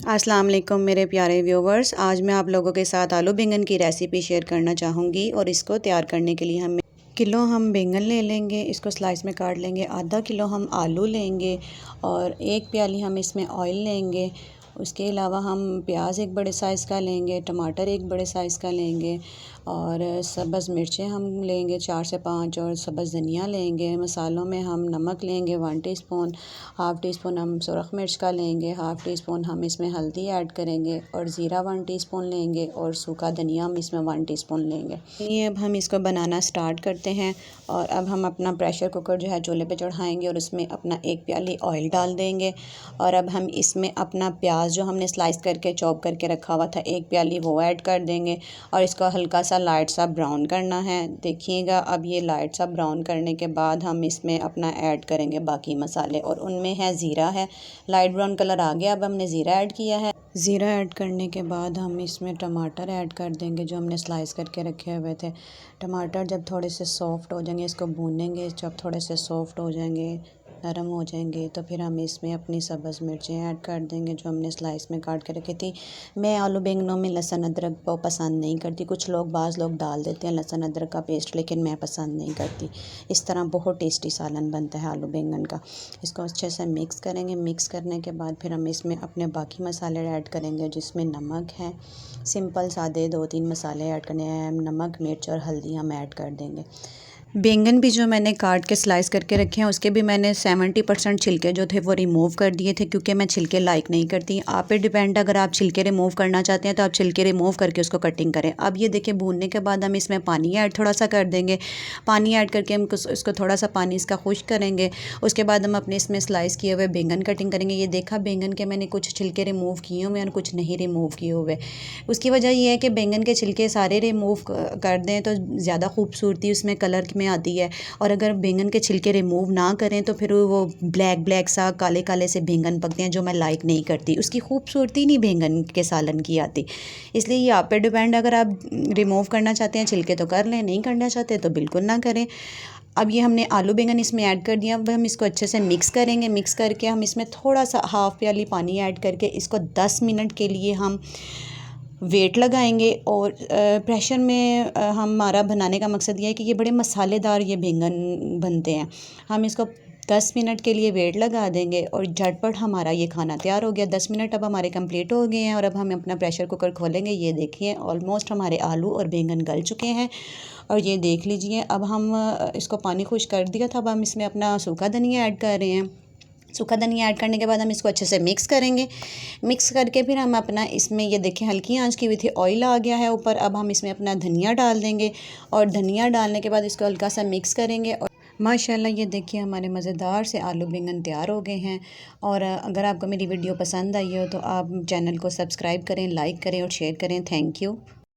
अस्सलाम वालेकुम मेरे प्यारे व्यूवर्स। आज मैं आप लोगों के साथ आलू बैंगन की रेसिपी शेयर करना चाहूँगी और इसको तैयार करने के लिए हम बैंगन ले लेंगे, इसको स्लाइस में काट लेंगे। आधा किलो हम आलू लेंगे और एक प्याली हम इसमें ऑयल लेंगे। उसके अलावा हम प्याज एक बड़े साइज़ का लेंगे, टमाटर एक बड़े साइज़ का लेंगे और सब्ज़ मिर्चें हम लेंगे 4 से 5 और सब्ज़ धनिया लेंगे। मसालों में हम नमक लेंगे 1 टीस्पून, हाफ़ टी स्पून हम सुरख मिर्च का लेंगे, हाफ़ टी स्पून हम इसमें हल्दी ऐड करेंगे और ज़ीरा 1 टीस्पून लेंगे और सूखा धनिया हम इसमें 1 टीस्पून लेंगे। ये अब हम इसको बनाना स्टार्ट करते हैं और अब हम अपना प्रेशर कुकर जो है चूल्हे पे चढ़ाएंगे और उसमें अपना एक प्याली ऑयल डाल देंगे और अब हम इसमें अपना प्याज जो हमने स्लाइस करके चॉप करके रखा हुआ था एक प्याली वो ऐड कर देंगे और इसको हल्का सा लाइट सा ब्राउन करना है। देखिएगा अब ये लाइट सा ब्राउन करने के बाद हम इसमें अपना ऐड करेंगे बाकी मसाले और उनमें है ज़ीरा है, लाइट ब्राउन कलर आ गया। अब हमने ज़ीरा ऐड किया है। ज़ीरा ऐड करने के बाद हम इसमें टमाटर ऐड कर देंगे जो हमने स्लाइस करके रखे हुए थे। टमाटर जब थोड़े से सॉफ़्ट हो जाएंगे इसको भूनेंगे। जब थोड़े से सॉफ़्ट हो जाएंगे, नरम हो जाएंगे तो फिर हम इसमें अपनी सब्ज़ मिर्चें ऐड कर देंगे जो हमने स्लाइस में काट के रखी थी। मैं आलू बैंगनों में लहसुन अदरक को पसंद नहीं करती। कुछ लोग बाज़ लोग डाल देते हैं लहसुन अदरक का पेस्ट, लेकिन मैं पसंद नहीं करती। इस तरह बहुत टेस्टी सालन बनता है आलू बैंगन का। इसको अच्छे से मिक्स करेंगे। मिक्स करने के बाद फिर हम इसमें अपने बाकी मसाले ऐड करेंगे जिसमें नमक है, सिंपल सादे 2-3 मसाले ऐड करने हैं। नमक, मिर्च और हल्दी हम ऐड कर देंगे। बैंगन भी जो मैंने काट के स्लाइस करके रखे हैं उसके भी मैंने 70% छिलके जो थे वो रिमूव कर दिए थे क्योंकि मैं छिलके लाइक नहीं करती। आप पे डिपेंड, अगर आप छिलके रिमूव करना चाहते हैं तो आप छिलके रिमूव करके उसको कटिंग करें। अब ये देखिए भूनने के बाद हम इसमें पानी ऐड थोड़ा सा कर देंगे। पानी ऐड करके हम इसको थोड़ा सा पानी इसका खुश्क करेंगे। उसके बाद हम अपने इसमें स्लाइस किए हुए बैंगन कटिंग करेंगे। ये देखा बैंगन के मैंने कुछ छिलके रिमूव किए हुए और कुछ नहीं रिमूव किए हुए। उसकी वजह ये है कि बैंगन के छिलके सारे रिमूव कर दें तो ज़्यादा खूबसूरती उसमें कलर में आती है और अगर बैंगन के छिलके रिमूव ना करें तो फिर वो ब्लैक ब्लैक सा काले काले से बैंगन पकते हैं जो मैं लाइक नहीं करती। उसकी खूबसूरती नहीं बैंगन के सालन की आती। इसलिए ये आप पे डिपेंड, अगर आप रिमूव करना चाहते हैं छिलके तो कर लें, नहीं करना चाहते तो बिल्कुल ना करें। अब ये हमने आलू बैंगन इसमें ऐड कर दिया। अब हम इसको अच्छे से मिक्स करेंगे। मिक्स करके हम इसमें थोड़ा सा हाफ़ प्याली पानी ऐड करके इसको 10 मिनट के लिए हम वेट लगाएंगे और प्रेशर में हमारा बनाने का मकसद ये है कि ये बड़े मसालेदार ये बैंगन बनते हैं। हम इसको 10 मिनट के लिए वेट लगा देंगे और झटपट हमारा ये खाना तैयार हो गया। 10 मिनट अब हमारे कंप्लीट हो गए हैं और अब हम अपना प्रेशर कुकर खोलेंगे। ये देखिए ऑलमोस्ट हमारे आलू और बैंगन गल चुके हैं और ये देख लीजिए। अब हम इसको पानी खुश कर दिया था। अब हम इसमें अपना सूखा धनिया ऐड कर रहे हैं। सूखा धनिया ऐड करने के बाद हम इसको अच्छे से मिक्स करेंगे। मिक्स करके फिर हम अपना इसमें ये देखें हल्की आंच की हुई थी, ऑयल आ गया है ऊपर। अब हम इसमें अपना धनिया डाल देंगे और धनिया डालने के बाद इसको हल्का सा मिक्स करेंगे और माशाल्लाह ये देखिए हमारे मज़ेदार से आलू बैंगन तैयार हो गए हैं। और अगर आपको मेरी वीडियो पसंद आई हो तो आप चैनल को सब्सक्राइब करें, लाइक करें और शेयर करें। Thank you.